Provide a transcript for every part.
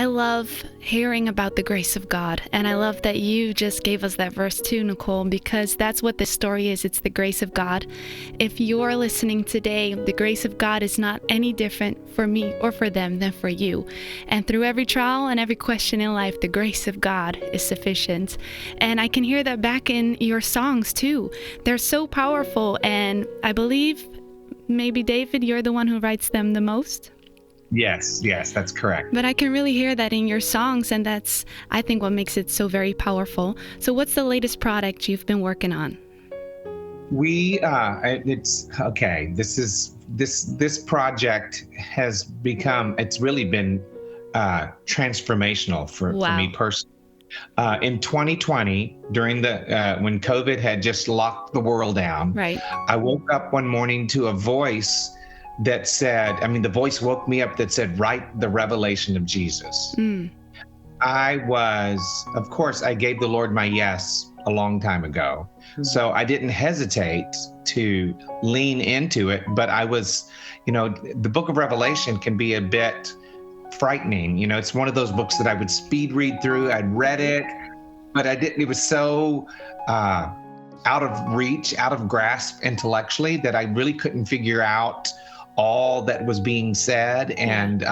I love hearing about the grace of God. And I love that you just gave us that verse too, Nicole, because that's what this story is. It's the grace of God. If you're listening today, the grace of God is not any different for me or for them than for you. And through every trial and every question in life, the grace of God is sufficient. And I can hear that back in your songs too. They're so powerful. And I believe maybe David, you're the one who writes them the most. Yes, that's correct. But I can really hear that in your songs, and that's, I think, what makes it so very powerful. So what's the latest product you've been working on? This project has become, it's really been transformational for me personally. In 2020, during when COVID had just locked the world down, right. I woke up one morning to a voice that said, the voice woke me up that said, write the revelation of Jesus. I gave the Lord my yes a long time ago. So I didn't hesitate to lean into it, but I was, the book of Revelation can be a bit frightening. It's one of those books that I would speed read through. I'd read it, but I didn't, it was so, out of reach, out of grasp intellectually that I really couldn't figure out all that was being said. And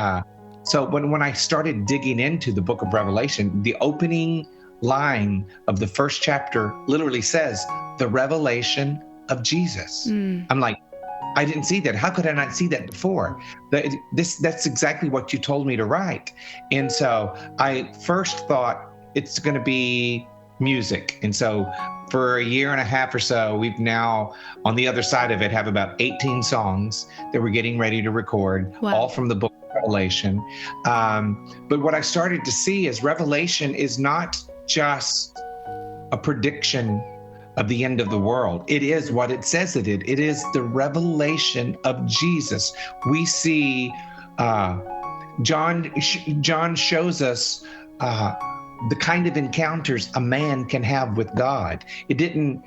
so when I started digging into the book of Revelation, the opening line of the first chapter literally says, the revelation of Jesus. I'm like, I didn't see that. How could I not see that before? That's exactly what you told me to write. And so I first thought it's going to be music. And so for a year and a half or so, we've now, on the other side of it, have about 18 songs that we're getting ready to record, all from the book of Revelation. But what I started to see is Revelation is not just a prediction of the end of the world. It is what it says it is. It is the revelation of Jesus. We see John shows us the kind of encounters a man can have with God. It didn't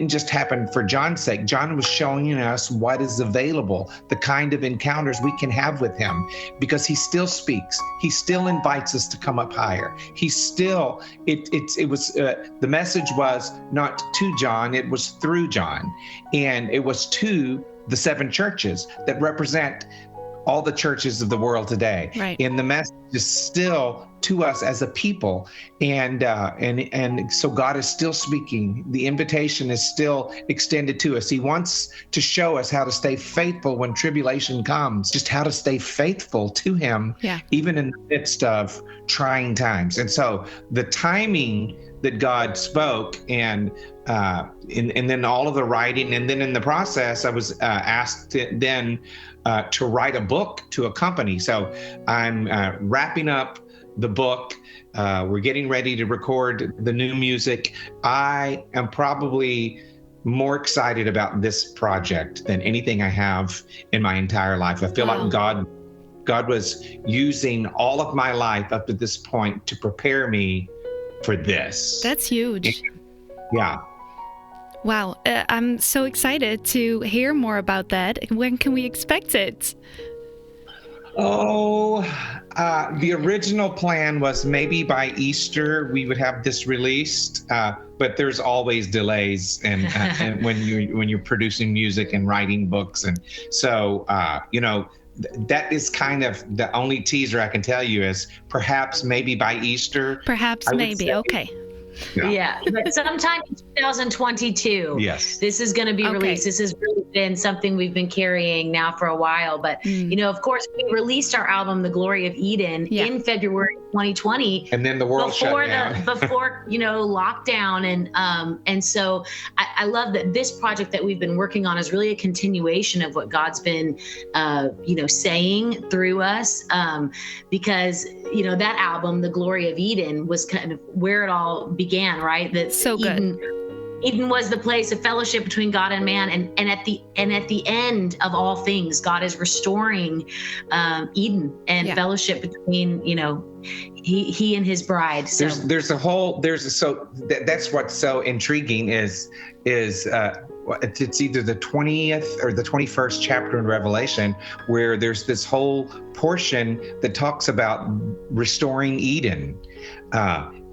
just happen for John's sake. John was showing us what is available, the kind of encounters we can have with him, because he still speaks. He still invites us to come up higher. He still, the message was not to John, it was through John. And it was to the 7 churches that represent all the churches of the world today. Right. And the message is still to us as a people. And so God is still speaking. The invitation is still extended to us. He wants to show us how to stay faithful when tribulation comes, just how to stay faithful to him, even in the midst of trying times. And so the timing that God spoke and then all of the writing, and then in the process, I was asked to write a book to accompany. So I'm wrapping up the book. We're getting ready to record the new music. I am probably more excited about this project than anything I have in my entire life. I feel like God was using all of my life up to this point to prepare me for this. That's huge. Yeah. Wow. I'm so excited to hear more about that. When can we expect it? The original plan was maybe by Easter we would have this released, but there's always delays and when you're producing music and writing books, and so that is kind of the only teaser I can tell you is perhaps maybe by Easter. Perhaps maybe. Okay. Yeah, but sometime in 2022. Yes. This is going to be released. This has really been something we've been carrying now for a while. But, of course, we released our album, The Glory of Eden, in February 2020. And then the world shut down. Before, lockdown. And so I love that this project that we've been working on is really a continuation of what God's been, saying through us. Because, that album, The Glory of Eden, was kind of where it all began, right? That so good. Eden was the place of fellowship between God and man, and at the end of all things, God is restoring Eden and fellowship between he and his bride. So That's what's so intriguing is it's either the 20th or the 21st chapter in Revelation where there's this whole portion that talks about restoring Eden.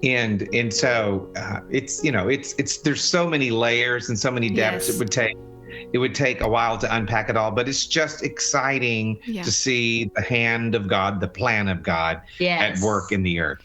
And so it's there's so many layers and so many depths. Yes. It would take a while to unpack it all, but it's just exciting to see the hand of God, the plan of God at work in the earth.